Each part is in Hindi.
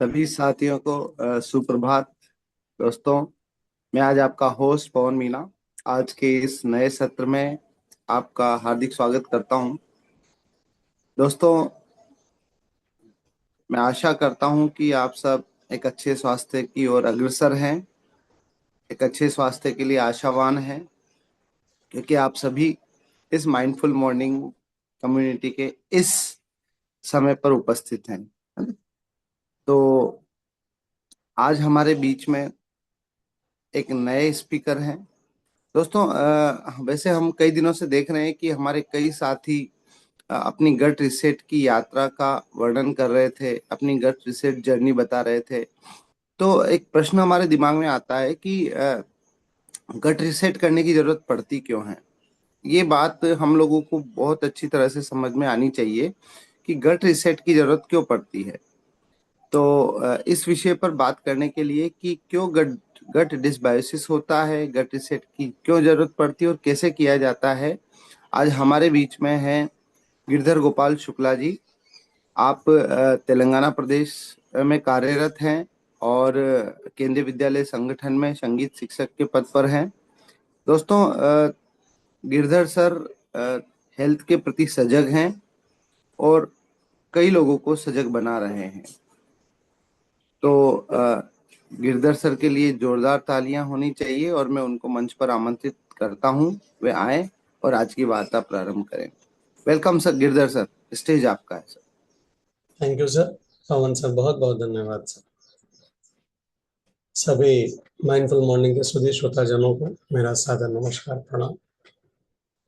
सभी साथियों को सुप्रभात। दोस्तों, मैं आज आपका होस्ट पवन मीना आज के इस नए सत्र में आपका हार्दिक स्वागत करता हूं। दोस्तों, मैं आशा करता हूं कि आप सब एक अच्छे स्वास्थ्य की ओर अग्रसर हैं, एक अच्छे स्वास्थ्य के लिए आशावान हैं, क्योंकि आप सभी इस माइंडफुल मॉर्निंग कम्युनिटी के इस समय पर उपस्थित हैं। है ना? तो आज हमारे बीच में एक नए स्पीकर हैं। दोस्तों, वैसे हम कई दिनों से देख रहे हैं कि हमारे कई साथी अपनी गट रिसेट की यात्रा का वर्णन कर रहे थे, अपनी गट रिसेट जर्नी बता रहे थे। तो एक प्रश्न हमारे दिमाग में आता है कि गट रिसेट करने की जरूरत पड़ती क्यों है। ये बात हम लोगों को बहुत अच्छी तरह से समझ में आनी चाहिए कि गट रिसेट की जरूरत क्यों पड़ती है। तो इस विषय पर बात करने के लिए कि क्यों गट गट डिसबायोसिस होता है, गट रिसेट की क्यों जरूरत पड़ती है और कैसे किया जाता है, आज हमारे बीच में है गिरधर गोपाल शुक्ला जी। आप तेलंगाना प्रदेश में कार्यरत हैं और केंद्रीय विद्यालय संगठन में संगीत शिक्षक के पद पर हैं। दोस्तों, गिरधर सर हेल्थ के प्रति सजग हैं और कई लोगों को सजग बना रहे हैं। तो गिरधर सर के लिए जोरदार तालियां होनी चाहिए और मैं उनको मंच पर आमंत्रित करता हूं, वे आए और आज की वार्ता प्रारंभ करें। Welcome sir, Girdhar sir, stage आपका है sir. Thank you sir. Pawan sir, बहुत बहुत धन्यवाद सर। सभी माइंडफुल मॉर्निंग के सुधी श्रोताजनों को मेरा सादर नमस्कार, प्रणाम।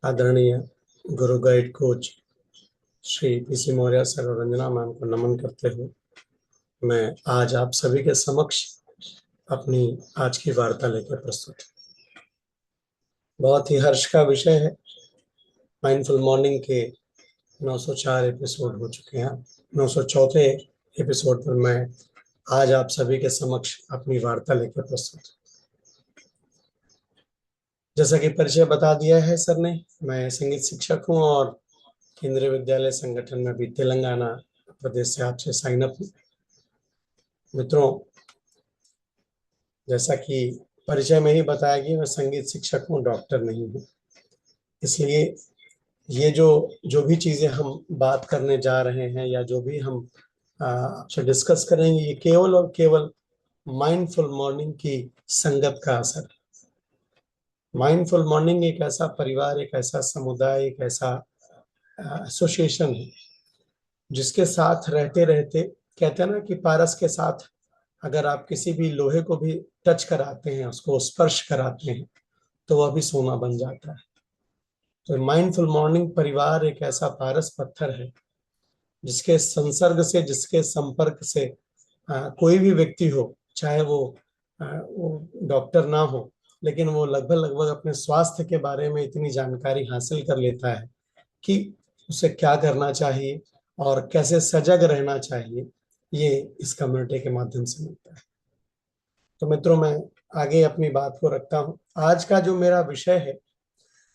आदरणीय गुरु guide coach Shri PC Maurya sir और रंजना मैम को नमन करते हुए मैं आज आप सभी के समक्ष अपनी आज की वार्ता लेकर प्रस्तुत हूँ। बहुत ही हर्ष का विषय है। माइंडफुल मॉर्निंग के 904 एपिसोड हो चुके हैं। 904 एपिसोड पर मैं आज आप सभी के समक्ष अपनी वार्ता लेकर प्रस्तुत हूँ। जैसा कि परिचय बता दिया है सर ने, मैं संगीत शिक्षक हूँ और केंद्रीय विद्यालय संगठन में भी तेलंगाना प्रदेश से आपसे साइन अप हूँ। मित्रों, जैसा कि परिचय में ही बताया कि मैं संगीत शिक्षक हूँ, डॉक्टर नहीं हूँ। इसलिए ये जो भी चीजें हम बात करने जा रहे हैं या जो भी हम आपसे डिस्कस करेंगे, ये केवल और केवल माइंडफुल मॉर्निंग की संगत का असर है। माइंडफुल मॉर्निंग एक ऐसा परिवार, एक ऐसा समुदाय, एक ऐसा एसोसिएशन है जिसके साथ रहते रहते, कहते हैं ना कि पारस के साथ अगर आप किसी भी लोहे को भी टच कराते हैं, उसको स्पर्श कराते हैं, तो वह भी सोना बन जाता है। तो माइंडफुल मॉर्निंग परिवार एक ऐसा पारस पत्थर है जिसके संसर्ग से, जिसके संपर्क से कोई भी व्यक्ति हो, चाहे वो डॉक्टर ना हो, लेकिन वो लगभग लगभग अपने स्वास्थ्य के बारे में इतनी जानकारी हासिल कर लेता है कि उसे क्या करना चाहिए और कैसे सजग रहना चाहिए, ये इस कम्युनिटी के माध्यम से मिलता है। तो मित्रों, मैं आगे अपनी बात को रखता हूँ। आज का जो मेरा विषय है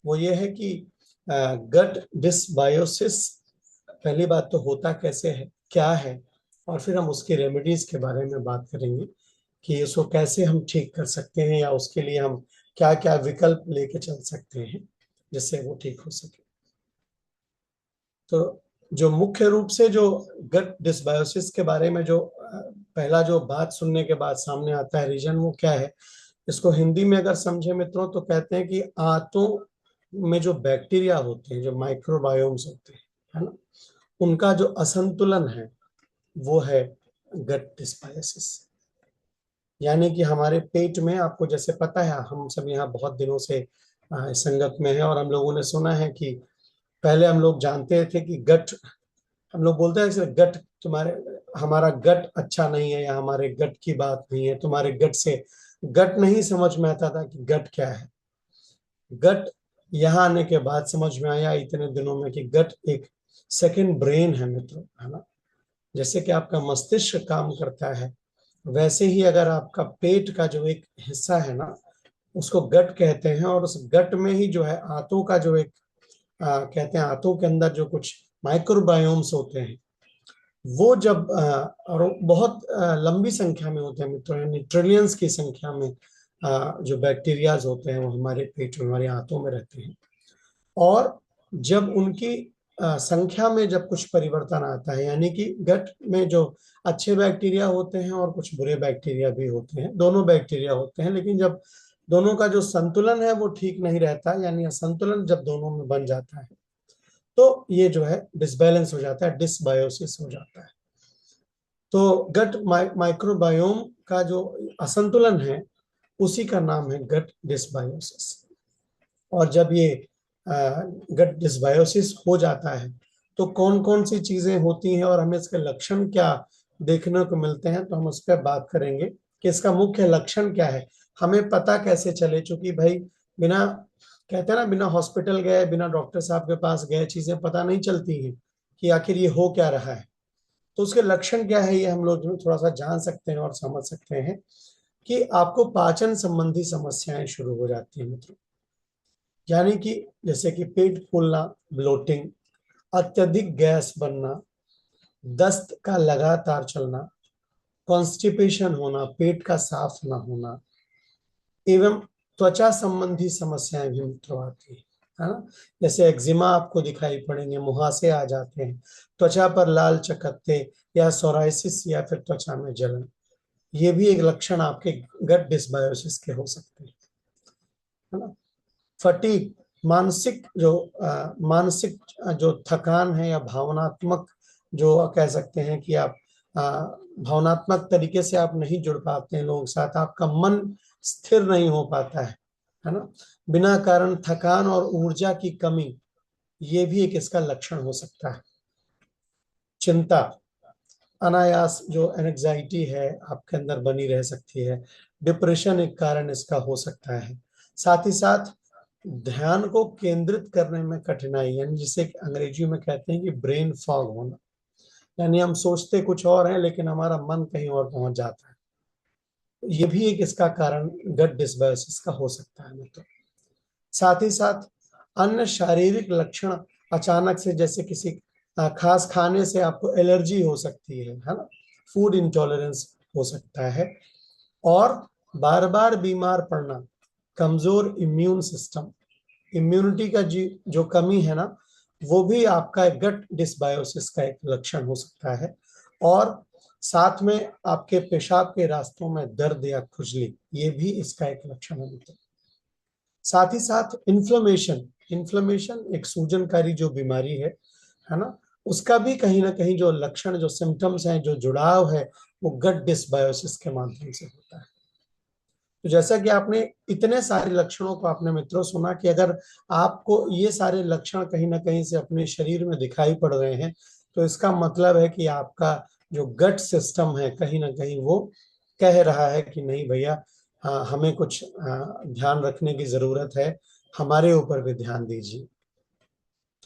वो ये है कि गट डिसबायोसिस, पहली बात तो होता कैसे है, क्या है, और फिर हम उसके रेमेडीज के बारे में बात करेंगे कि इसको कैसे हम ठीक कर सकते हैं या उसके लिए हम क्या क्या विकल्प लेके चल सकते हैं जिससे वो ठीक हो सके। तो जो मुख्य रूप से जो गट डिसबायोसिस के बारे में जो पहला जो बात सुनने के बाद सामने आता है रीजन, वो क्या है, इसको हिंदी में अगर समझे मित्रों तो कहते हैं कि आंतों में जो बैक्टीरिया होते हैं, जो माइक्रोबायोम्स होते हैं, है ना, उनका जो असंतुलन है वो है गट डिस्बायोसिस। यानी कि हमारे पेट में, आपको जैसे पता है, हम सब यहाँ बहुत दिनों से संगत में है और हम लोगों ने सुना है कि पहले हम लोग जानते थे कि गट, हम लोग बोलते हैं कि गट तुम्हारे, हमारा गट अच्छा नहीं है या हमारे गट की बात नहीं है, तुम्हारे गट से, गट नहीं समझ में आता था कि गट क्या है। गट यहाँ आने के बाद समझ में आया इतने दिनों में कि गट एक सेकंड ब्रेन है मित्रों, है ना। जैसे कि आपका मस्तिष्क काम करता है, वैसे ही अगर आपका पेट का जो एक हिस्सा है ना, उसको गट कहते हैं, और उस गट में ही जो है आंतों का जो एक कहते हैं, आंतों के अंदर जो कुछ माइक्रोबायोम्स होते हैं, वो जब और बहुत लंबी संख्या में होते हैं मित्रों, यानी ट्रिलियंस की संख्या में जो बैक्टीरियाज होते हैं वो हमारे पेट में, हमारे हाथों में रहते हैं। और जब उनकी संख्या में जब कुछ परिवर्तन आता है, यानी कि गट में जो अच्छे बैक्टीरिया होते हैं और कुछ बुरे बैक्टीरिया भी होते हैं, दोनों बैक्टीरिया होते हैं, लेकिन जब दोनों का जो संतुलन है वो ठीक नहीं रहता, यानी असंतुलन जब दोनों में बन जाता है, तो ये जो है डिसबैलेंस हो जाता है, डिसबायोसिस हो जाता है। तो गट माइक्रोबायोम का जो असंतुलन है उसी का नाम है गट डिसबायोसिस। और जब ये गट डिसबायोसिस हो जाता है तो कौन कौन सी चीजें होती हैं और हमें इसके लक्षण क्या देखने को मिलते हैं, तो हम उस पर बात करेंगे कि इसका मुख्य लक्षण क्या है, हमें पता कैसे चले। चूंकि भाई बिना, कहते हैं ना, बिना हॉस्पिटल गए, बिना डॉक्टर साहब के पास गए चीजें पता नहीं चलती हैं कि आखिर ये हो क्या रहा है। तो उसके लक्षण क्या है ये हम लोग जो थोड़ा सा जान सकते हैं और समझ सकते हैं कि आपको पाचन संबंधी समस्याएं शुरू हो जाती हैं मित्रों। यानी कि जैसे कि पेट फूलना, ब्लोटिंग, अत्यधिक गैस बनना, दस्त का लगातार चलना, कॉन्स्टिपेशन होना, पेट का साफ ना होना, एवं त्वचा संबंधी समस्याएं भी मित्रों आती है ना। जैसे एक्जिमा आपको दिखाई पड़ेंगे, मुहासे आ जाते हैं, त्वचा पर लाल चकत्ते या सोराइसिस या फिर त्वचा में जलन, ये भी एक लक्षण आपके गट डिसबायोसिस के हो सकते हैं, है ना। फटीग, मानसिक जो थकान है या भावनात्मक, जो कह सकते हैं कि आप भावनात्मक तरीके से आप नहीं जुड़ पाते हैं लोगों के साथ, आपका मन स्थिर नहीं हो पाता है ना। बिना कारण थकान और ऊर्जा की कमी, ये भी एक इसका लक्षण हो सकता है। चिंता, अनायास जो एंजाइटी है आपके अंदर बनी रह सकती है, डिप्रेशन एक कारण इसका हो सकता है। साथ ही साथ ध्यान को केंद्रित करने में कठिनाई, यानी जिसे अंग्रेजी में कहते हैं कि ब्रेन फॉग होना, यानी हम सोचते कुछ और हैं लेकिन हमारा मन कहीं और पहुंच जाता है। ये भी एक इसका कारण गट डिसबायोसिस का हो सकता है मित्रों। साथ ही साथ अन्य शारीरिक लक्षण अचानक से, जैसे किसी खास खाने से आपको एलर्जी हो सकती है ना, फूड इंटॉलरेंस हो सकता है, और बार बार बीमार पड़ना, कमजोर इम्यून सिस्टम, इम्यूनिटी का जो कमी है ना, वो भी आपका गट डिसबायोसिस का एक लक्षण हो सकता है। और साथ में आपके पेशाब के रास्तों में दर्द या खुजली, ये भी इसका एक लक्षण है। साथ ही साथ इन्फ्लेमेशन, इन्फ्लेमेशन एक सूजनकारी जो बीमारी है ना, उसका भी कहीं ना कहीं जो लक्षण, जो सिम्टम्स हैं, जो जुड़ाव है, वो गट डिसबायोसिस के माध्यम से होता है। तो जैसा कि आपने इतने सारे लक्षणों को आपने मित्रों सुना कि अगर आपको ये सारे लक्षण कहीं ना कहीं से अपने शरीर में दिखाई पड़ रहे हैं, तो इसका मतलब है कि आपका जो गट सिस्टम है कहीं ना कहीं वो कह रहा है कि नहीं भैया, हमें कुछ ध्यान रखने की जरूरत है, हमारे ऊपर भी ध्यान दीजिए।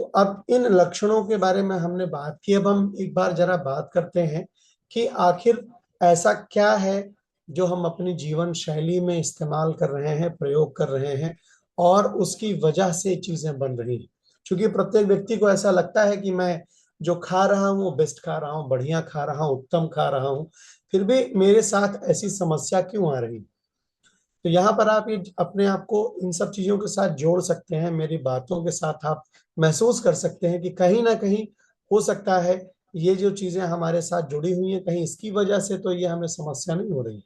तो अब इन लक्षणों के बारे में हमने बात की, अब हम एक बार जरा बात करते हैं कि आखिर ऐसा क्या है जो हम अपनी जीवन शैली में इस्तेमाल कर रहे हैं, प्रयोग कर रहे हैं, और उसकी वजह से चीजें बन रही हैं। क्योंकि प्रत्येक व्यक्ति को ऐसा लगता है कि मैं जो खा रहा हूँ वो बेस्ट खा रहा हूँ, बढ़िया खा रहा हूँ, उत्तम खा रहा हूँ, फिर भी मेरे साथ ऐसी समस्या क्यों आ रही। तो यहाँ पर आप ये अपने आप को इन सब चीजों के साथ जोड़ सकते हैं, मेरी बातों के साथ आप महसूस कर सकते हैं कि कहीं ना कहीं हो सकता है ये जो चीजें हमारे साथ जुड़ी हुई हैं, कहीं इसकी वजह से तो ये हमें समस्या नहीं हो रही।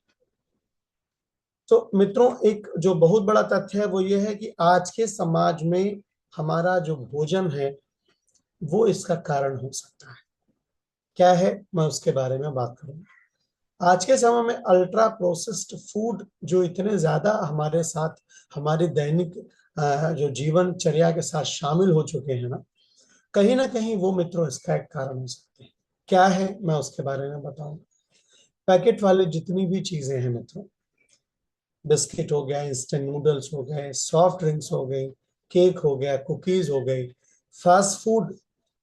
तो मित्रों, एक जो बहुत बड़ा तथ्य है वो ये है कि आज के समाज में हमारा जो भोजन है वो इसका कारण हो सकता है। क्या है, मैं उसके बारे में बात करूंगा। आज के समय में अल्ट्रा प्रोसेस्ड फूड जो इतने ज्यादा हमारे साथ, हमारी दैनिक जो जीवनचर्या के साथ शामिल हो चुके हैं ना कहीं वो मित्रों इसका एक कारण हो सकते हैं। क्या है, मैं उसके बारे में बताऊंगा। पैकेट वाले जितनी भी चीजें हैं मित्रों, बिस्किट हो गया, इंस्टेंट नूडल्स हो गए, सॉफ्ट ड्रिंक्स हो गई, केक हो गया, कुकीज हो गई, फास्ट फूड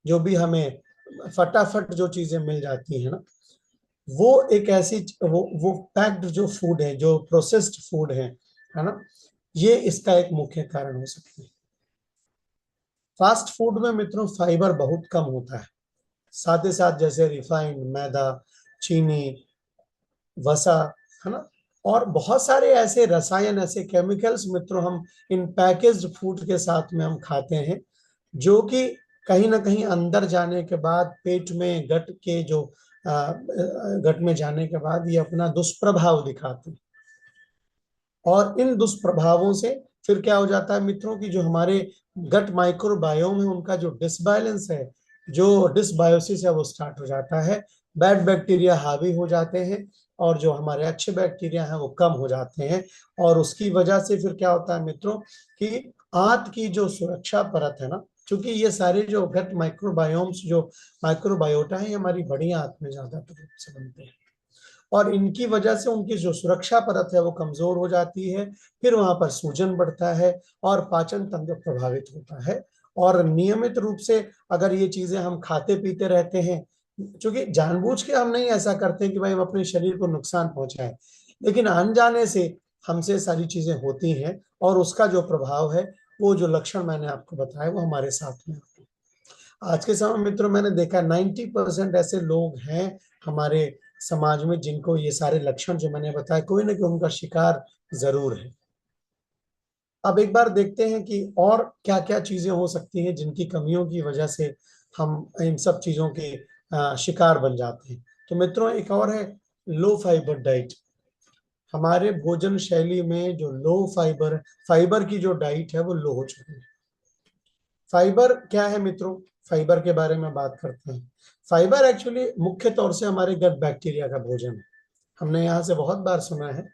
जो भी हमें फटाफट जो चीजें मिल जाती है ना, वो एक ऐसी वो पैक्ड जो फूड है, जो प्रोसेस्ड फूड है ना, ये इसका एक मुख्य कारण हो सकती है। फास्ट फूड में मित्रों फाइबर बहुत कम होता है, साथ ही साथ जैसे रिफाइंड मैदा, चीनी, वसा, है ना, और बहुत सारे ऐसे रसायन, ऐसे केमिकल्स मित्रों हम इन पैकेज्ड फूड के साथ में हम खाते हैं, जो कि कहीं ना कहीं अंदर जाने के बाद पेट में, गट के जो गट में जाने के बाद ये अपना दुष्प्रभाव दिखाते हैं। और इन दुष्प्रभावों से फिर क्या हो जाता है मित्रों की जो हमारे गट माइक्रोबायोम है उनका जो डिसबैलेंस है, जो डिसबायोसिस है, वो स्टार्ट हो जाता है। बैड बैक्टीरिया हावी हो जाते हैं और जो हमारे अच्छे बैक्टीरिया हैं वो कम हो जाते हैं। और उसकी वजह से फिर क्या होता है मित्रों कि आंत की जो सुरक्षा परत है ना, क्योंकि ये सारे जो गट माइक्रोबायोम्स, जो माइक्रोबायोटा है, ये हमारी बड़ी आंत में ज्यादातर रूप से बनते हैं, और इनकी वजह से उनकी जो सुरक्षा परत है वो कमजोर हो जाती है। फिर वहां पर सूजन बढ़ता है और पाचन तंत्र प्रभावित होता है। और नियमित रूप से अगर ये चीजें हम खाते पीते रहते हैं, क्योंकि जानबूझ के हम नहीं ऐसा करते हैं कि भाई हम अपने शरीर को नुकसान पहुंचाएं, लेकिन अनजाने से हमसे सारी चीजें होती हैं, और उसका जो प्रभाव है, वो जो लक्षण मैंने आपको बताया, वो हमारे साथ में होते हैं। आज के समय में मित्रों मैंने देखा 90% ऐसे लोग हैं हमारे समाज में जिनको ये सारे लक्षण जो मैंने बताया, कोई ना कोई उनका शिकार जरूर है। अब एक बार देखते हैं कि और क्या क्या चीजें हो सकती हैं जिनकी कमियों की वजह से हम इन सब चीजों के शिकार बन जाते हैं। तो मित्रों एक और है लो फाइबर डाइट। हमारे भोजन शैली में जो लो फाइबर, फाइबर की जो डाइट है वो लो हो चुकी है। फाइबर क्या है मित्रों, फाइबर के बारे में बात करते हैं। फाइबर एक्चुअली मुख्य तौर से हमारे गट बैक्टीरिया का भोजन है। हमने यहाँ से बहुत बार सुना है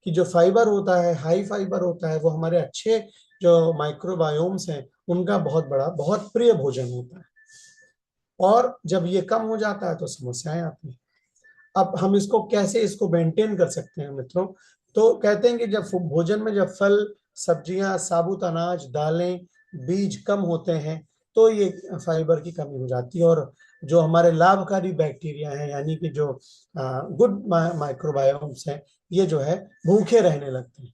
कि जो फाइबर होता है, हाई फाइबर होता है, वो हमारे अच्छे जो माइक्रोबायोम्स हैं उनका बहुत बड़ा, बहुत प्रिय भोजन होता है। और जब ये कम हो जाता है तो समस्याएं आती हैं। अब हम इसको कैसे, इसको मेंटेन कर सकते हैं मित्रों? तो कहते हैं कि जब भोजन में जब फल, सब्जियां, साबुत अनाज, दालें, बीज कम होते हैं तो ये फाइबर की कमी हो जाती है, और जो हमारे लाभकारी बैक्टीरिया हैं, यानी कि जो गुड माइक्रोबायोम्स हैं, ये जो है भूखे रहने लगते हैं।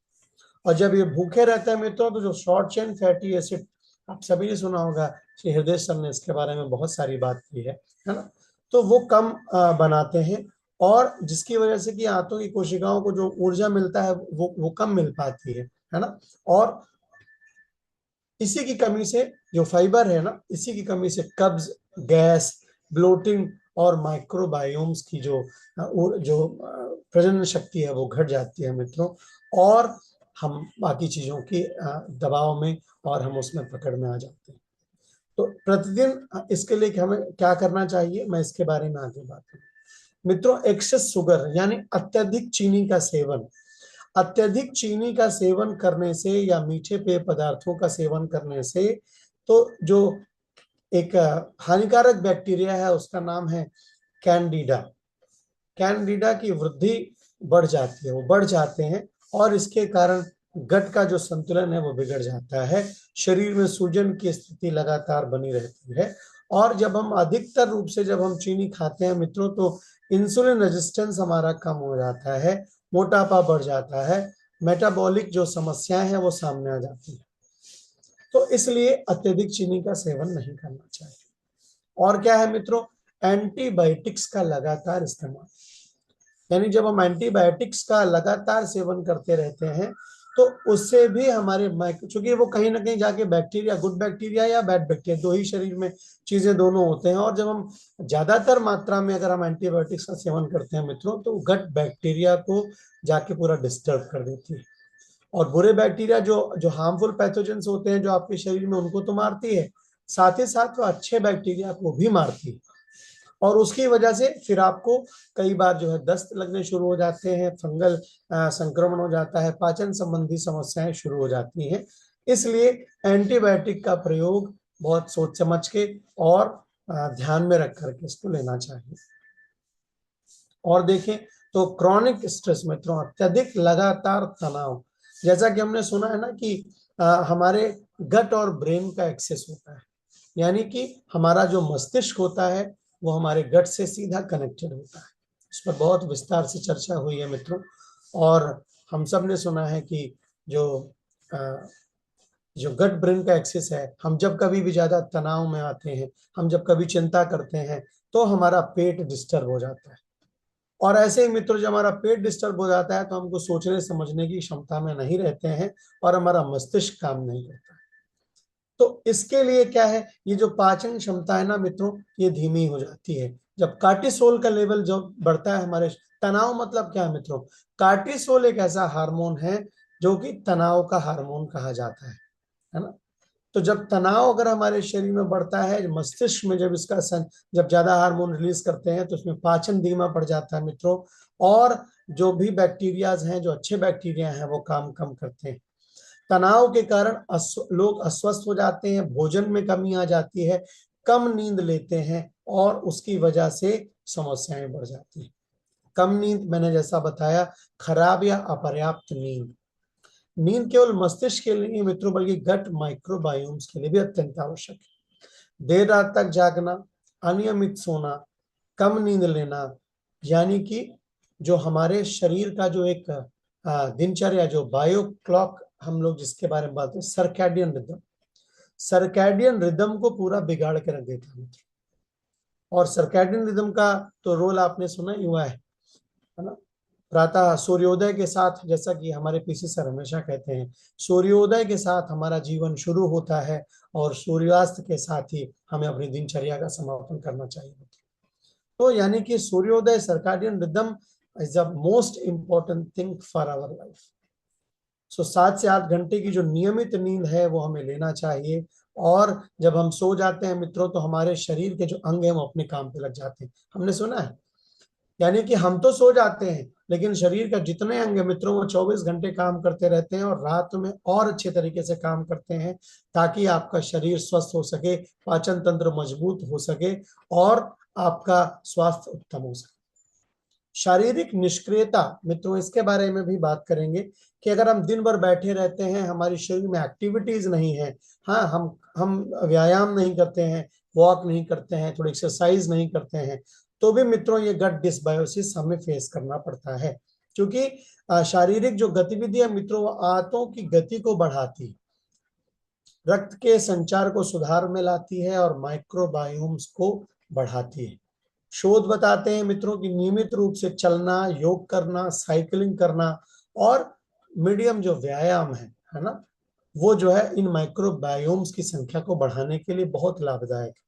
और जब ये भूखे रहते हैं मित्रों तो जो शॉर्ट चेन फैटी एसिड, आप सभी ने सुना होगा, श्री हृदय सर ने इसके बारे में बहुत सारी बात की है ना, तो वो कम बनाते हैं, और जिसकी वजह से कि आंतों की कोशिकाओं को जो ऊर्जा मिलता है वो कम मिल पाती है ना। और इसी की कमी से, जो फाइबर है ना, इसी की कमी से कब्ज, गैस, ब्लोटिंग और माइक्रोबायोम्स की जो प्रजनन शक्ति है वो घट जाती है मित्रों, और हम बाकी चीजों की दबाव में, और हम उसमें पकड़ में आ जाते हैं। तो प्रतिदिन इसके लिए हमें क्या करना चाहिए, मैं इसके बारे में आगे बात करूँ मित्रों। एक्सेस शुगर यानी अत्यधिक चीनी का सेवन, अत्यधिक चीनी का सेवन करने से या मीठे पेय पदार्थों का सेवन करने से, तो जो एक हानिकारक बैक्टीरिया है उसका नाम है कैंडिडा, कैंडिडा की वृद्धि बढ़ जाती है, वो बढ़ जाते हैं, और इसके कारण गट का जो संतुलन है वो बिगड़ जाता है। शरीर में सूजन की स्थिति लगातार बनी रहती है। और जब हम अधिकतर रूप से जब हम चीनी खाते हैं मित्रों तो इंसुलिन रेजिस्टेंस हमारा कम हो जाता है, मोटापा बढ़ जाता है, मेटाबॉलिक जो समस्याएं हैं वो सामने आ जाती है। तो इसलिए अत्यधिक चीनी का सेवन नहीं करना चाहिए। और क्या है मित्रों, एंटीबायोटिक्स का लगातार इस्तेमाल, यानी जब हम एंटीबायोटिक्स का लगातार सेवन करते रहते हैं तो उससे भी हमारे चूंकि वो कहीं ना कहीं जाके बैक्टीरिया, गुड बैक्टीरिया या बैड बैक्टीरिया, दो ही शरीर में चीजें दोनों होते हैं, और जब हम ज्यादातर मात्रा में अगर हम एंटीबायोटिक्स का सेवन करते हैं मित्रों तो गट बैक्टीरिया को जाके पूरा डिस्टर्ब कर देती है। और बुरे बैक्टीरिया जो जो हार्मफुल पैथोजेंस होते हैं जो आपके शरीर में, उनको तो मारती है, साथ ही साथ वो अच्छे बैक्टीरिया को भी मारती है। और उसकी वजह से फिर आपको कई बार जो है दस्त लगने शुरू हो जाते हैं, फंगल संक्रमण हो जाता है, पाचन संबंधी समस्याएं शुरू हो जाती हैं। इसलिए एंटीबायोटिक का प्रयोग बहुत सोच समझ के और ध्यान में रख करके इसको लेना चाहिए। और देखें तो क्रॉनिक स्ट्रेस मित्रों, अत्यधिक लगातार तनाव, जैसा कि हमने सुना है ना कि हमारे गट और ब्रेन का एक्सेस होता है, यानी कि हमारा जो मस्तिष्क होता है वो हमारे गट से सीधा कनेक्टेड होता है। इस पर बहुत विस्तार से चर्चा हुई है मित्रों। और हम सब ने सुना है कि जो जो गट ब्रेन का एक्सेस है, हम जब कभी भी ज्यादा तनाव में आते हैं, हम जब कभी चिंता करते हैं तो हमारा पेट डिस्टर्ब हो जाता है। और ऐसे ही मित्रों, जब हमारा पेट डिस्टर्ब हो जाता है तो हमको सोचने समझने की क्षमता में नहीं रहते हैं और हमारा मस्तिष्क काम नहीं करता है। तो इसके लिए क्या है, ये जो पाचन क्षमता है ना मित्रों, ये धीमी हो जाती है। जब कार्टिसोल का लेवल जो बढ़ता है हमारे, तनाव मतलब क्या है मित्रों, कार्टिसोल एक ऐसा हार्मोन है जो कि तनाव का हार्मोन कहा जाता है ना। तो जब तनाव अगर हमारे शरीर में बढ़ता है, मस्तिष्क में जब इसका जब ज्यादा हार्मोन रिलीज करते हैं तो उसमें पाचन धीमा पड़ जाता है मित्रों, और जो भी बैक्टीरियाज हैं, जो अच्छे बैक्टीरिया हैं, वो काम कम करते हैं। तनाव के कारण लोग अस्वस्थ हो जाते हैं, भोजन में कमी आ जाती है, कम नींद लेते हैं और उसकी वजह से समस्याएं बढ़ जाती हैं। कम नींद, मैंने जैसा बताया, खराब या अपर्याप्त नींद, नींद केवल मस्तिष्क के लिए नहीं मित्रों बल्कि गट माइक्रोबायोम्स के लिए भी अत्यंत आवश्यक है। देर रात तक जागना, अनियमित सोना, कम नींद लेना, यानी कि जो हमारे शरीर का जो एक दिनचर्या, जो बायो क्लॉक हम लोग जिसके बारे में बात करते हैं, सर्कैडियन रिदम, सर्कैडियन रिदम को पूरा बिगाड़ के रख देता है मित्रों। और सर्कैडियन रिदम का तो रोल आपने सुना ही हुआ है ना। प्रातः सूर्योदय के साथ, जैसा कि हमारे पीसी सर हमेशा कहते हैं, सूर्योदय के साथ हमारा जीवन शुरू होता है और सूर्यास्त के साथ ही हमें अपनी दिनचर्या का समापन करना चाहिए। तो यानी कि सूर्योदय, circadian rhythm is the most important thing for our life. So 7 से 8 घंटे की जो नियमित नींद है वो हमें लेना चाहिए। और जब हम सो जाते हैं मित्रों तो हमारे शरीर के जो अंग हैं वो अपने काम पे लग जाते हैं। हमने सुना है, यानी कि हम तो सो जाते हैं लेकिन शरीर का जितने अंग है मित्रों वो 24 घंटे काम करते रहते हैं और रात में और अच्छे तरीके से काम करते हैं, ताकि आपका शरीर स्वस्थ हो सके, पाचन तंत्र मजबूत हो सके और आपका स्वास्थ्य उत्तम हो सके। शारीरिक निष्क्रियता मित्रों, इसके बारे में भी बात करेंगे कि अगर हम दिन भर बैठे रहते हैं, हमारे शरीर में एक्टिविटीज नहीं है, हाँ, हम व्यायाम नहीं करते हैं, वॉक नहीं करते हैं, थोड़ी एक्सरसाइज नहीं करते हैं, तो भी मित्रों ये गट डिसबायोसिस हमें फेस करना पड़ता है। क्योंकि शारीरिक जो गतिविधि है मित्रों, वो आंतों की गति को बढ़ाती है, रक्त के संचार को सुधार में लाती है और माइक्रोबायोम्स को बढ़ाती है। शोध बताते हैं मित्रों कि नियमित रूप से चलना, योग करना, साइकिलिंग करना और मीडियम जो व्यायाम है ना, वो जो है इन माइक्रोबायोम्स की संख्या को बढ़ाने के लिए बहुत लाभदायक है।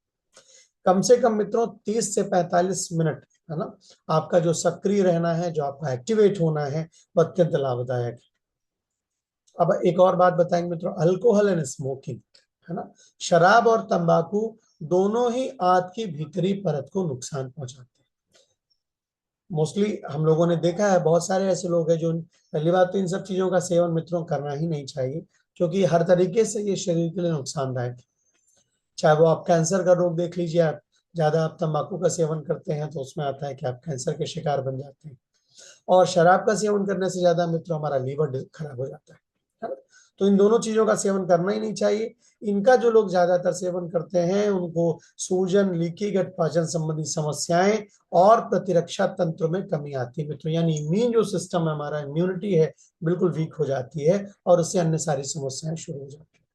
कम से कम मित्रों 30 से 45 मिनट, है ना, आपका जो सक्रिय रहना है, जो आपका एक्टिवेट होना है, वो अत्यंत लाभदायक है। अब एक और बात बताएंगे मित्रों, अल्कोहल एंड स्मोकिंग, है ना, शराब और तंबाकू दोनों ही आंत की भीतरी परत को नुकसान पहुंचाते हैं। मोस्टली हम लोगों ने देखा है बहुत सारे ऐसे लोग हैं जो, पहली बात तो इन सब चीजों का सेवन मित्रों करना ही नहीं चाहिए, क्योंकि हर तरीके से ये शरीर के लिए नुकसानदायक है। चाहे वो आप कैंसर का रोग देख लीजिए, आप ज्यादा आप तंबाकू का सेवन करते हैं तो उसमें आता है कि आप कैंसर के शिकार बन जाते हैं, और शराब का सेवन करने से ज्यादा मित्रों हमारा लीवर खराब हो जाता है ना। तो इन दोनों चीजों का सेवन करना ही नहीं चाहिए। इनका जो लोग ज्यादातर सेवन करते हैं उनको सूजन, लीकी गट, पाचन संबंधी समस्याएं और प्रतिरक्षा तंत्र में कमी आती है मित्रों, यानी इम्यून जो सिस्टम है हमारा, इम्यूनिटी है, बिल्कुल वीक हो जाती है और उससे अन्य सारी समस्याएं शुरू हो जाती है।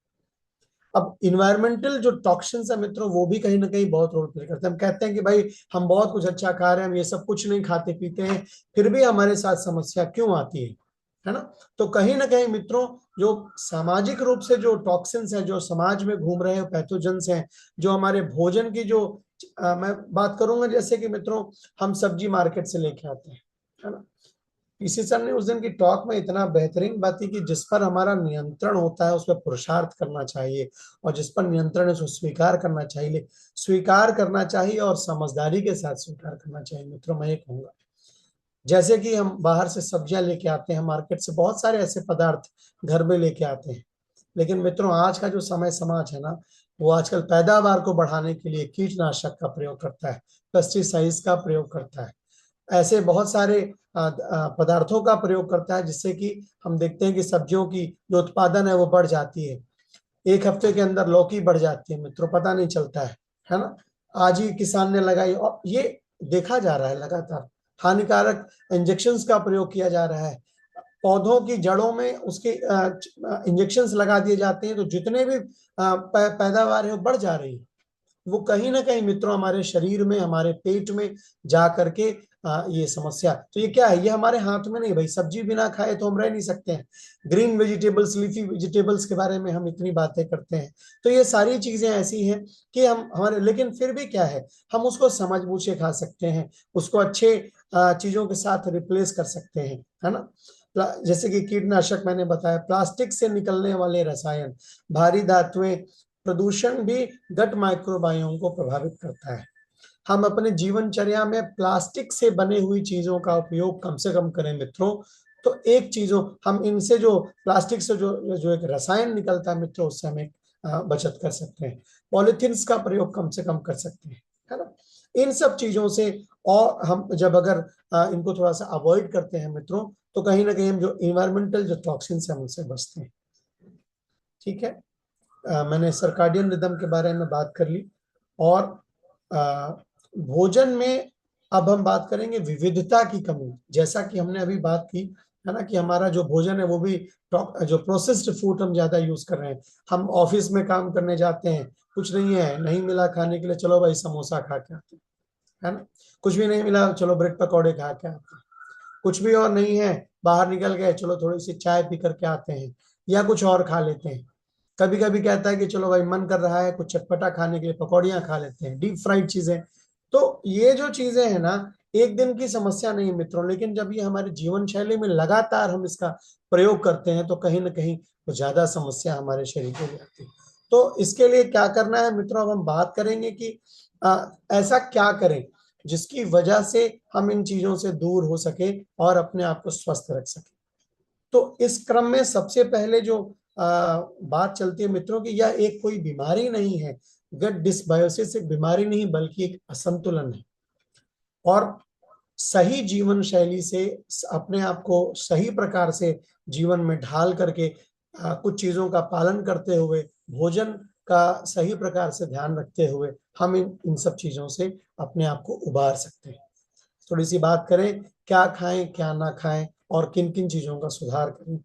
अब इन्वायरमेंटल जो टॉक्सिन्स है मित्रों, वो भी कहीं ना कहीं बहुत रोल प्ले करते हैं। हम कहते हैं कि भाई हम बहुत कुछ अच्छा खा रहे हैं, हम ये सब कुछ नहीं खाते पीते हैं, फिर भी हमारे साथ समस्या क्यों आती है ना। तो कहीं ना कहीं मित्रों, जो सामाजिक रूप से जो टॉक्सिन्स है, जो समाज में घूम रहे पैथोजेंस हैं, जो हमारे भोजन की जो मैं बात करूंगा, जैसे कि मित्रों हम सब्जी मार्केट से लेके आते हैं, है ना। पीसी सर ने उस दिन की टॉक में इतना बेहतरीन बात की कि जिस पर हमारा नियंत्रण होता है उस पर पुरुषार्थ करना चाहिए, और जिस पर नियंत्रण है उसको स्वीकार करना चाहिए, स्वीकार करना चाहिए और समझदारी के साथ स्वीकार करना चाहिए मित्रों। मैं ये कहूंगा, जैसे कि हम बाहर से सब्जियां लेके आते हैं, मार्केट से बहुत सारे ऐसे पदार्थ घर में लेके आते हैं, लेकिन मित्रों आज का जो समय समाज है ना, वो आजकल पैदावार को बढ़ाने के लिए कीटनाशक का प्रयोग करता है, पेस्टिसाइड्स का प्रयोग करता है, ऐसे बहुत सारे पदार्थों का प्रयोग करता है, जिससे कि हम देखते हैं कि सब्जियों की जो उत्पादन है वो बढ़ जाती है। एक हफ्ते के अंदर लौकी बढ़ जाती है मित्रों, पता नहीं चलता है ना। आज ही किसान ने लगाई, और ये देखा जा रहा है लगातार हानिकारक इंजेक्शंस का प्रयोग किया जा रहा है, पौधों की जड़ों में उसके इंजेक्शंस लगा दिए जाते हैं, तो जितने भी पैदावार है वो बढ़ जा रही है। वो कहीं ना कहीं मित्रों हमारे शरीर में, हमारे पेट में जा करके ये समस्या, तो ये क्या है, ये हमारे हाथ में नहीं भाई। सब्जी बिना खाए तो हम रह नहीं सकते हैं। ग्रीन वेजिटेबल्स, लीफी वेजिटेबल्स के बारे में हम इतनी बातें करते हैं। तो ये सारी चीजें ऐसी हैं कि हम हमारे, लेकिन फिर भी क्या है, हम उसको समझ बूझ के खा सकते हैं, उसको अच्छे चीजों के साथ रिप्लेस कर सकते हैं, है ना। जैसे कि कीटनाशक मैंने बताया, प्लास्टिक से निकलने वाले रसायन, भारी धातुएं, प्रदूषण भी गट माइक्रोबायोम को प्रभावित करता है। हम अपने जीवनचर्या में प्लास्टिक से बने हुई चीजों का उपयोग कम से कम करें मित्रों। तो एक चीजों, हम इनसे जो प्लास्टिक से जो जो एक रसायन निकलता है मित्रों, उससे हमें बचत कर सकते हैं। पॉलिथीन्स का प्रयोग कम से कम कर सकते हैं, है ना। इन सब चीजों से, और हम जब अगर इनको थोड़ा सा अवॉइड करते हैं मित्रों, तो कहीं ना कहीं हम जो इन्वायरमेंटल जो टॉक्सिन्स हैं उनसे बचते हैं। ठीक है। मैंने सर्काडियन रिदम के बारे में बात कर ली। और भोजन में अब हम बात करेंगे विविधता की कमी। जैसा कि हमने अभी बात की, है ना, कि हमारा जो भोजन है वो भी जो प्रोसेस्ड फूड हम ज्यादा यूज कर रहे हैं। हम ऑफिस में काम करने जाते हैं, कुछ नहीं है, नहीं मिला खाने के लिए, चलो भाई समोसा खा के आते हैं, है ना। कुछ भी नहीं मिला, चलो ब्रेड पकौड़े खा के आते हैं। कुछ भी और नहीं है, बाहर निकल गए, चलो थोड़ी सी चाय पी करके आते हैं, या कुछ और खा लेते हैं। कभी कभी कहता है कि चलो भाई मन कर रहा है कुछ चटपटा खाने के लिए, पकौड़ियाँ खा लेते हैं, डीप फ्राइड चीजें। तो ये जो चीजें हैं ना, एक दिन की समस्या नहीं है मित्रों, लेकिन जब ये हमारी जीवन शैली में लगातार हम इसका प्रयोग करते हैं, तो कहीं ना कहीं वो ज्यादा समस्या हमारे शरीर को आती है। तो इसके लिए क्या करना है मित्रों, अब हम बात करेंगे कि ऐसा क्या करें जिसकी वजह से हम इन चीजों से दूर हो सके और अपने आप को स्वस्थ रख सके। तो इस क्रम में सबसे पहले जो बात चलती है मित्रों की, यह एक कोई बीमारी नहीं है। गट डिसबायोसिस एक बीमारी नहीं बल्कि एक असंतुलन है। और सही जीवन शैली से अपने आप को सही प्रकार से जीवन में ढाल करके कुछ चीजों का पालन करते हुए, भोजन का सही प्रकार से ध्यान रखते हुए, हम इन सब चीजों से अपने आप को उबार सकते हैं। थोड़ी सी बात करें, क्या खाएं क्या ना खाएं और किन किन चीजों का सुधार करें।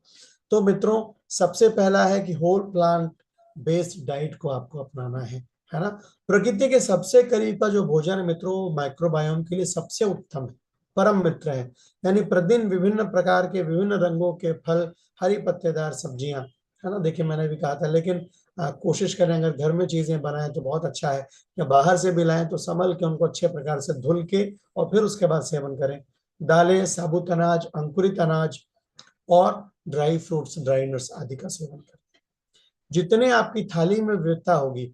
तो मित्रों, सबसे पहला है कि होल प्लांट बेस्ड डाइट को आपको अपनाना है ना। प्रकृति के सबसे करीब का जो भोजन है मित्रों, माइक्रोबायोम के लिए सबसे उत्तम है, परम मित्र है। यानी प्रतिदिन विभिन्न प्रकार के, विभिन्न रंगों के फल, हरी पत्तेदार सब्जियां, है ना। देखिए मैंने भी कहा था, लेकिन कोशिश करें अगर घर में चीजें बनाएं तो बहुत अच्छा है, या बाहर से भी लाएं तो संभल के उनको अच्छे प्रकार से धुल के और फिर उसके बाद सेवन करें। दालें, साबुत अनाज, अंकुरित अनाज और ड्राई फ्रूट्स, ड्राई नट्स आदि का सेवन करें। जितने आपकी थाली में विविधता होगी,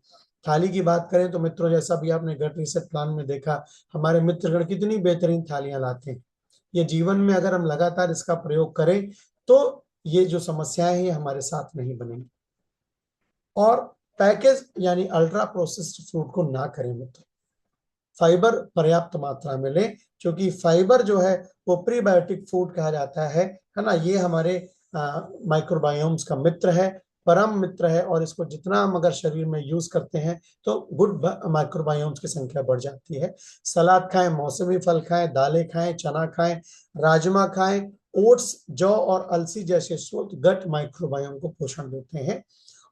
थाली की बात करें तो मित्रों, जैसा भी आपने गट रीसेट प्लान में देखा, हमारे मित्रगण कितनी बेहतरीन थालियां लाते हैं। ये जीवन में अगर हम लगातार इसका प्रयोग करें तो ये जो समस्याएं हैं हमारे साथ नहीं बनेंगी। और पैकेज यानी अल्ट्रा प्रोसेस्ड फूड को ना करें मित्रों। फाइबर पर्याप्त मात्रा में लें, क्योंकि फाइबर जो है वो प्रीबायोटिक फूड कहा जाता है ना। ये हमारे माइक्रोबायोम्स का मित्र है, परम मित्र है, और इसको जितना हम अगर शरीर में यूज करते हैं तो गुड माइक्रोबायोम्स की संख्या बढ़ जाती है। सलाद खाएं, मौसमी फल खाएं, दालें खाएं, चना खाएं, राजमा खाएं, ओट्स, जौ और अलसी जैसे स्रोत गट माइक्रोबायोम को पोषण देते हैं।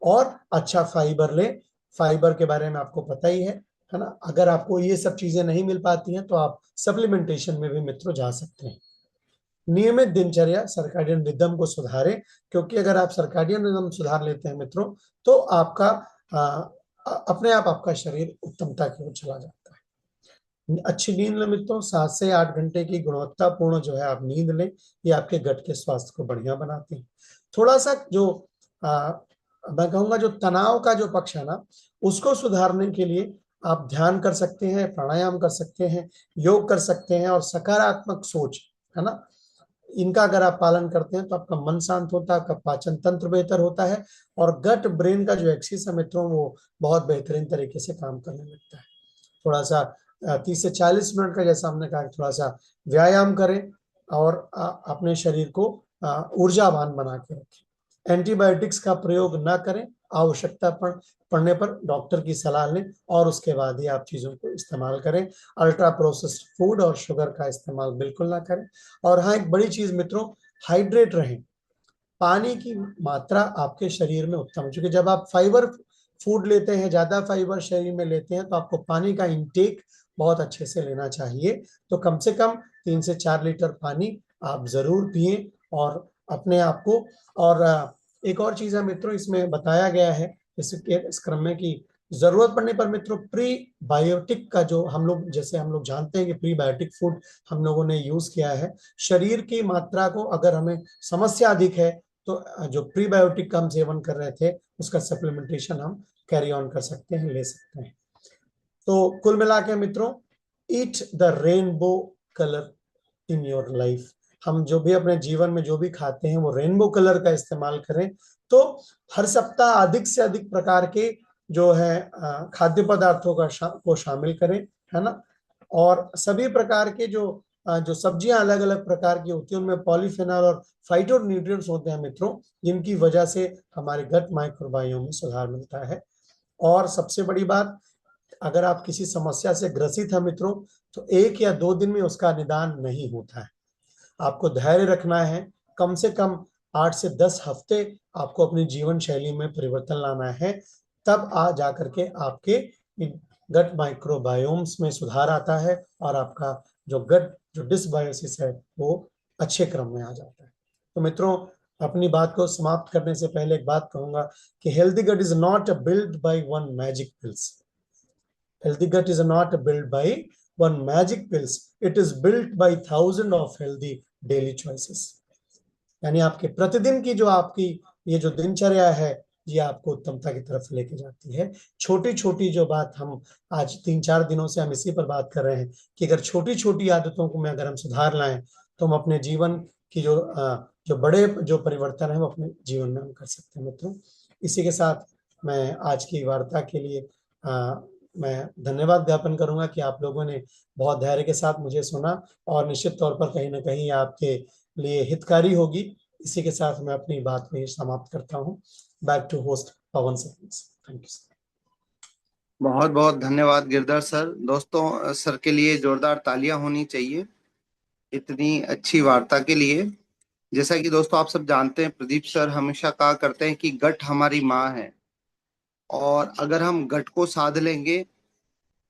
और अच्छा फाइबर लें। फाइबर के बारे में आपको पता ही है ना। अगर आपको ये सब चीजें नहीं मिल पाती हैं तो आप सप्लीमेंटेशन में भी मित्रों जा सकते हैं। नियमित दिनचर्या, सर्काडियन रिदम को सुधारें, क्योंकि अगर आप सर्काडियन रिदम सुधार लेते हैं मित्रों, तो आपका अपने आप आपका शरीर उत्तमता की ओर चला जाता है। अच्छी नींद लें मित्रों, 7 से 8 घंटे की गुणवत्तापूर्ण जो है आप नींद लें, ये आपके गट के स्वास्थ्य को बढ़िया बनाती है। थोड़ा सा जो मैं कहूंगा जो तनाव का जो पक्ष है ना, उसको सुधारने के लिए आप ध्यान कर सकते हैं, प्राणायाम कर सकते हैं, योग कर सकते हैं, और सकारात्मक सोच, है ना, इनका अगर आप पालन करते हैं तो आपका मन शांत होता है, आपका पाचन तंत्र बेहतर होता है, और गट ब्रेन का जो एक्सिस है मित्रों, वो बहुत बेहतरीन तरीके से काम करने लगता है। थोड़ा सा 30 से 40 मिनट का, जैसा हमने कहा, थोड़ा सा व्यायाम करें और अपने शरीर को ऊर्जावान बना के रखें। एंटीबायोटिक्स का प्रयोग ना करें, आवश्यकता पड़ने पर डॉक्टर की सलाह लें और उसके बाद ही आप चीजों को इस्तेमाल करें। अल्ट्रा प्रोसेस्ड फूड और शुगर का इस्तेमाल बिल्कुल ना करें। और हाँ, एक बड़ी चीज मित्रों, हाइड्रेट रहें। पानी की मात्रा आपके शरीर में उत्तम है, क्योंकि जब आप फाइबर फूड लेते हैं, ज्यादा फाइबर शरीर में लेते हैं, तो आपको पानी का इंटेक बहुत अच्छे से लेना चाहिए। तो कम से कम 3 से 4 लीटर पानी आप जरूर पिए और अपने आप को। और एक और चीज है मित्रों, इसमें बताया गया है इस क्रम में कि जरूरत पड़ने पर मित्रों प्री बायोटिक का जो हम लोग, जैसे हम लोग जानते हैं कि प्री बायोटिक फूड हम लोगों ने यूज किया है, शरीर की मात्रा को अगर हमें समस्या अधिक है तो जो प्रीबायोटिक का हम सेवन कर रहे थे उसका सप्लीमेंटेशन हम कैरी ऑन कर सकते हैं, ले सकते हैं। तो कुल मिला के मित्रों, eat the rainbow colour in your life. हम जो भी अपने जीवन में जो भी खाते हैं वो रेनबो कलर का इस्तेमाल करें। तो हर सप्ताह अधिक से अधिक प्रकार के जो है खाद्य पदार्थों को शामिल करें, है ना। और सभी प्रकार के जो सब्जियां अलग अलग प्रकार की होती है उनमें पॉलीफेनॉल और फाइटो न्यूट्रिएंट्स होते हैं मित्रों, जिनकी वजह से हमारे गट माइक्रोबायोम में सुधार मिलता है। और सबसे बड़ी बात, अगर आप किसी समस्या से ग्रसित है मित्रों, तो 1 या 2 दिन में उसका निदान नहीं होता है। आपको धैर्य रखना है, कम से कम 8 से 10 हफ्ते आपको अपनी जीवन शैली में परिवर्तन लाना है, तब आ जाकर के आपके गट माइक्रोबायोम्स में सुधार आता है और आपका जो गट जो डिसबायोसिस है वो अच्छे क्रम में आ जाता है। तो मित्रों, अपनी बात को समाप्त करने से पहले एक बात कहूंगा कि healthy gut is not build by one magic pills. Healthy gut is not built by one magic pills. It is built by thousands of healthy daily choices. यानी आपके प्रतिदिन की जो आपकी ये जो दिनचर्या है, ये आपको उत्तमता की तरफ लेके जाती है। छोटी छोटी जो बात हम आज 3-4 दिनों से हम इसी पर बात कर रहे हैं कि अगर छोटी छोटी आदतों को में अगर हम सुधार लाएं तो हम अपने जीवन की जो बड़े जो परिवर्तन है वो अपने जीवन में हम कर सकते हैं मित्रों। इसी के साथ मैं आज की वार्ता के लिए मैं धन्यवाद ज्ञापन करूंगा कि आप लोगों ने बहुत धैर्य के साथ मुझे सुना और निश्चित तौर पर कहीं ना कहीं आपके लिए हितकारी होगी। इसी के साथ मैं अपनी बात में समाप्त करता हूं। Back to host Pavan sir. Thank you. बहुत बहुत धन्यवाद गिरधर सर। दोस्तों, सर के लिए जोरदार तालियां होनी चाहिए इतनी अच्छी वार्ता के लिए। जैसा कि दोस्तों आप सब जानते हैं, प्रदीप सर हमेशा कहा करते हैं कि गट हमारी माँ है, और अगर हम गट को साध लेंगे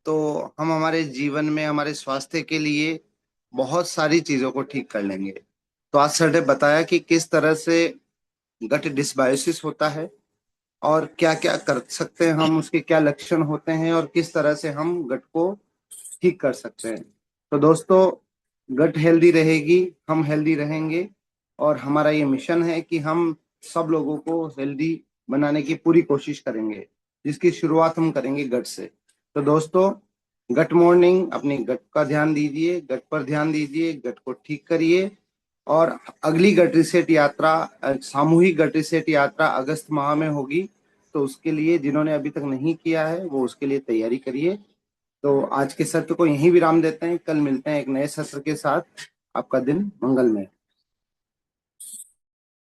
तो हम हमारे जीवन में हमारे स्वास्थ्य के लिए बहुत सारी चीजों को ठीक कर लेंगे। तो आज सर ने बताया कि किस तरह से गट डिसबायोसिस होता है और क्या क्या कर सकते हैं हम, उसके क्या लक्षण होते हैं और किस तरह से हम गट को ठीक कर सकते हैं। तो दोस्तों, गट हेल्दी रहेगी, हम हेल्दी रहेंगे, और हमारा ये मिशन है कि हम सब लोगों को हेल्दी बनाने की पूरी कोशिश करेंगे, जिसकी शुरुआत हम करेंगे गट से। तो दोस्तों, गट मॉर्निंग, अपनी गट का ध्यान दीजिए, गट पर ध्यान दीजिए, गट को ठीक करिए। और अगली गट रिसेट यात्रा, सामूहिक गट रिसेट यात्रा अगस्त माह में होगी। तो उसके लिए जिन्होंने अभी तक नहीं किया है वो उसके लिए तैयारी करिए। तो आज के सत्र को यहीं विराम देते हैं, कल मिलते हैं एक नए सत्र के साथ। आपका दिन मंगलमय।